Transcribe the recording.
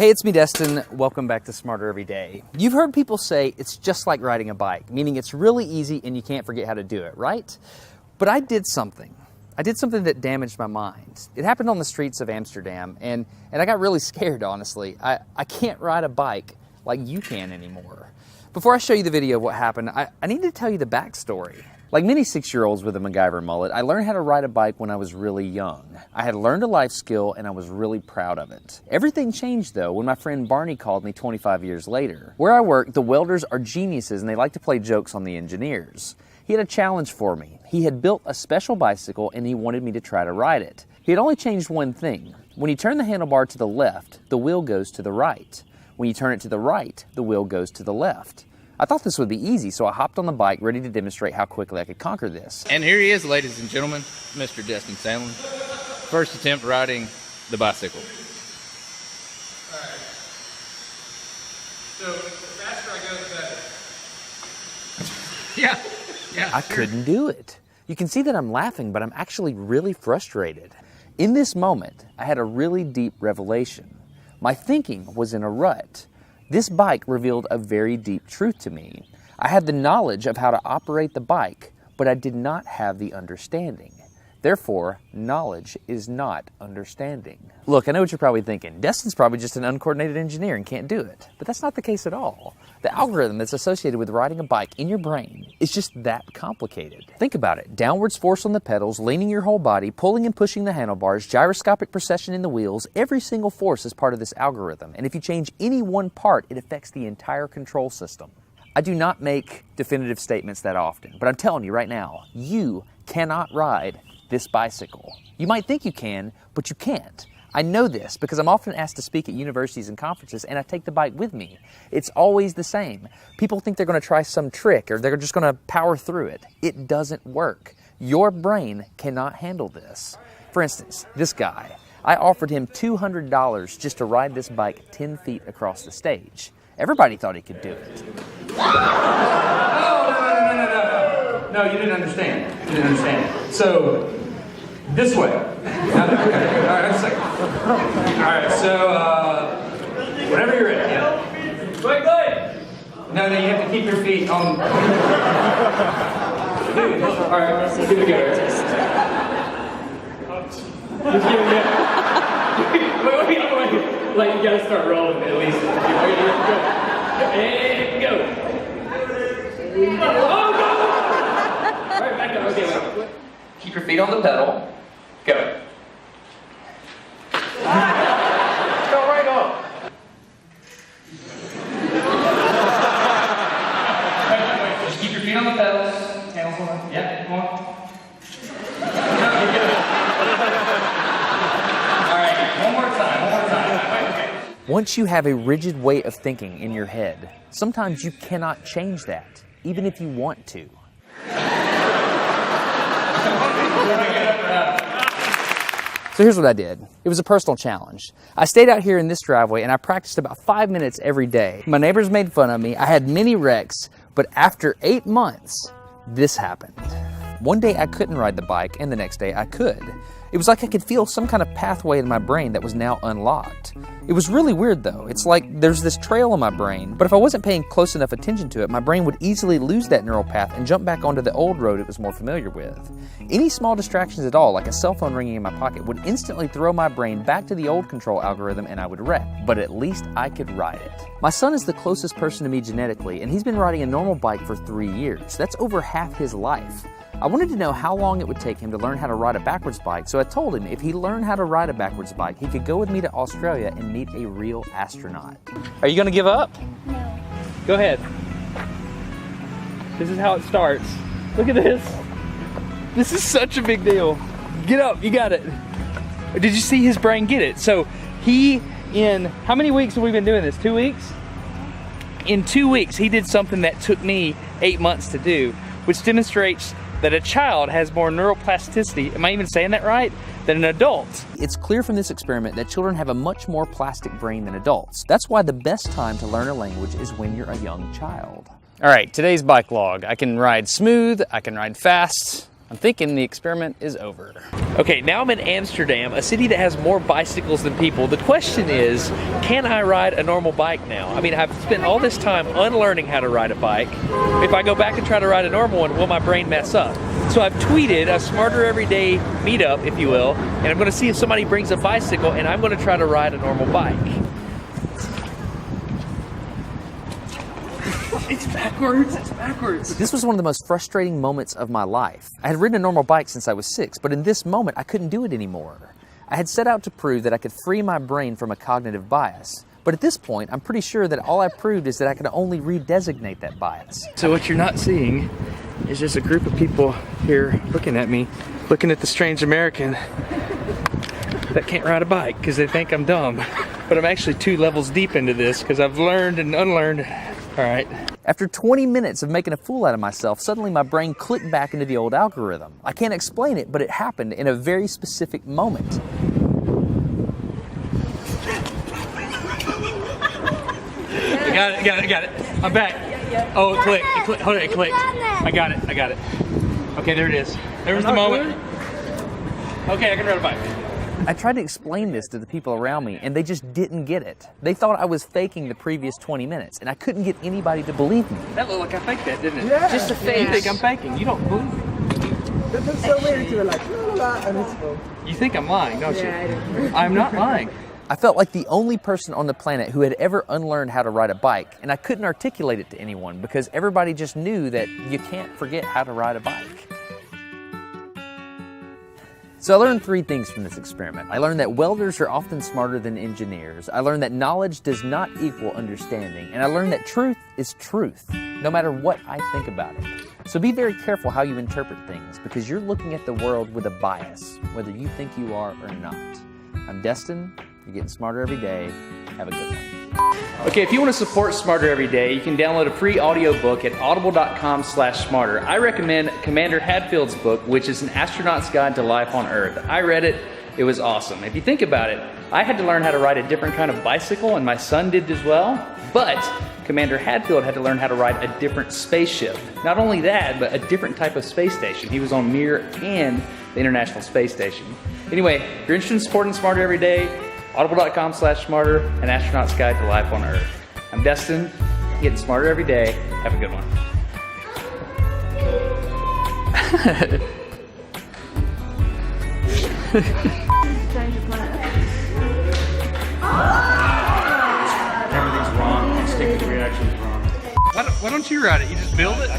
Hey, it's me, Destin. Welcome back to Smarter Every Day. You've heard people say it's just like riding a bike, meaning it's really easy and you can't forget how to do it, right? But I did something. I did something that damaged my mind. It happened on the streets of Amsterdam, and I got really scared, honestly. I can't ride a bike like you can anymore. Before I show you the video of what happened, I need to tell you the backstory. Like many 6-year-olds with a MacGyver mullet, I learned how to ride a bike when I was really young. I had learned a life skill and I was really proud of it. Everything changed though when my friend Barney called me 25 years later. Where I work, the welders are geniuses and they like to play jokes on the engineers. He had a challenge for me. He had built a special bicycle and he wanted me to try to ride it. He had only changed one thing. When you turn the handlebar to the left, the wheel goes to the right. When you turn it to the right, the wheel goes to the left. I thought this would be easy, so I hopped on the bike ready to demonstrate how quickly I could conquer this. And here he is, ladies and gentlemen, Mr. Destin Sandlin. First attempt riding the bicycle. All right. So the faster I go, the better. Yeah. I couldn't do it. You can see that I'm laughing, but I'm actually really frustrated. In this moment, I had a really deep revelation. My thinking was in a rut. This bike revealed a very deep truth to me. I had the knowledge of how to operate the bike, but I did not have the understanding. Therefore, knowledge is not understanding. Look, I know what you're probably thinking. Destin's probably just an uncoordinated engineer and can't do it. But that's not the case at all. The algorithm that's associated with riding a bike in your brain is just that complicated. Think about it. Downwards force on the pedals, leaning your whole body, pulling and pushing the handlebars, gyroscopic precession in the wheels. Every single force is part of this algorithm. And if you change any one part, it affects the entire control system. I do not make definitive statements that often, but I'm telling you right now, you cannot ride this bicycle. You might think you can, but you can't. I know this because I'm often asked to speak at universities and conferences and I take the bike with me. It's always the same. People think they're going to try some trick or they're just going to power through it. It doesn't work. Your brain cannot handle this. For instance, this guy, I offered him $200 just to ride this bike 10 feet across the stage. Everybody thought he could do it. No, you didn't understand. You didn't understand. So, this way. Okay. All right, a second. All right, so, whenever you're ready. Yeah. Wait. No, you have to keep your feet on. Dude, all right, give it a go. Just give it a go. Wait. Like, you gotta start rolling at least. Go. And go. Oh, go! Alright, back up. Okay, wait. Keep your feet on the pedal. Go. Go right off. Just keep your feet on the pedals. Handles on. Yeah, come on. Alright, one more time. Okay. Once you have a rigid way of thinking in your head, sometimes you cannot change that, even if you want to. So here's what I did. It was a personal challenge. I stayed out here in this driveway and I practiced about 5 minutes every day. My neighbors made fun of me. I had many wrecks, but after 8 months, this happened. One day I couldn't ride the bike and the next day I could. It was like I could feel some kind of pathway in my brain that was now unlocked. It was really weird though. It's like there's this trail in my brain, but if I wasn't paying close enough attention to it, my brain would easily lose that neural path and jump back onto the old road it was more familiar with. Any small distractions at all, like a cell phone ringing in my pocket, would instantly throw my brain back to the old control algorithm and I would wreck. But at least I could ride it. My son is the closest person to me genetically, and he's been riding a normal bike for 3 years. That's over half his life. I wanted to know how long it would take him to learn how to ride a backwards bike, so I told him if he learned how to ride a backwards bike, he could go with me to Australia and meet a real astronaut. Are you going to give up? No. Go ahead. This is how it starts. Look at this. This is such a big deal. Get up, you got it. Did you see his brain get it? So in how many weeks have we been doing this? 2 weeks? In 2 weeks, he did something that took me 8 months to do, which demonstrates that a child has more neuroplasticity, am I even saying that right, than an adult. It's clear from this experiment that children have a much more plastic brain than adults. That's why the best time to learn a language is when you're a young child. All right, today's bike log. I can ride smooth, I can ride fast, I'm thinking the experiment is over. Okay, now I'm in Amsterdam, a city that has more bicycles than people. The question is, can I ride a normal bike now? I mean, I've spent all this time unlearning how to ride a bike. If I go back and try to ride a normal one, will my brain mess up? So I've tweeted a Smarter Everyday meetup, if you will, and I'm gonna see if somebody brings a bicycle and I'm gonna try to ride a normal bike. It's backwards, it's backwards. This was one of the most frustrating moments of my life. I had ridden a normal bike since I was 6, but in this moment, I couldn't do it anymore. I had set out to prove that I could free my brain from a cognitive bias. But at this point, I'm pretty sure that all I proved is that I could only redesignate that bias. So what you're not seeing is just a group of people here looking at me, looking at the strange American that can't ride a bike because they think I'm dumb. But I'm actually 2 levels deep into this because I've learned and unlearned. All right. After 20 minutes of making a fool out of myself, suddenly my brain clicked back into the old algorithm. I can't explain it, but it happened in a very specific moment. Got it. I'm back. Oh, it clicked. Hold it, it clicked. I got it. Okay, there it is. There was the moment. Okay, I can ride a bike. I tried to explain this to the people around me, and they just didn't get it. They thought I was faking the previous 20 minutes, and I couldn't get anybody to believe me. That looked like I faked that, didn't it? Yeah. Just a fake. You think I'm faking. You don't believe me. That looks so weird to like, la la la, and it's cool. You think I'm lying, don't you? Yeah, I do. I'm not lying. I felt like the only person on the planet who had ever unlearned how to ride a bike, and I couldn't articulate it to anyone because everybody just knew that you can't forget how to ride a bike. So I learned 3 things from this experiment. I learned that welders are often smarter than engineers. I learned that knowledge does not equal understanding. And I learned that truth is truth, no matter what I think about it. So be very careful how you interpret things because you're looking at the world with a bias, whether you think you are or not. I'm Destin. You're getting smarter every day. Have a good one. Okay, if you want to support Smarter Every Day, you can download a free audiobook at audible.com/smarter. I recommend Commander Hadfield's book, which is An Astronaut's Guide to Life on Earth. I read it. It was awesome. If you think about it, I had to learn how to ride a different kind of bicycle, and my son did as well. But Commander Hadfield had to learn how to ride a different spaceship. Not only that, but a different type of space station. He was on Mir and the International Space Station. Anyway, if you're interested in supporting Smarter Every Day, audible.com/smarter, An Astronaut's Guide to Life on Earth. I'm Destin, getting smarter every day. Have a good one. Everything's wrong. Instinct reaction is wrong. Why don't you ride it? You just build it?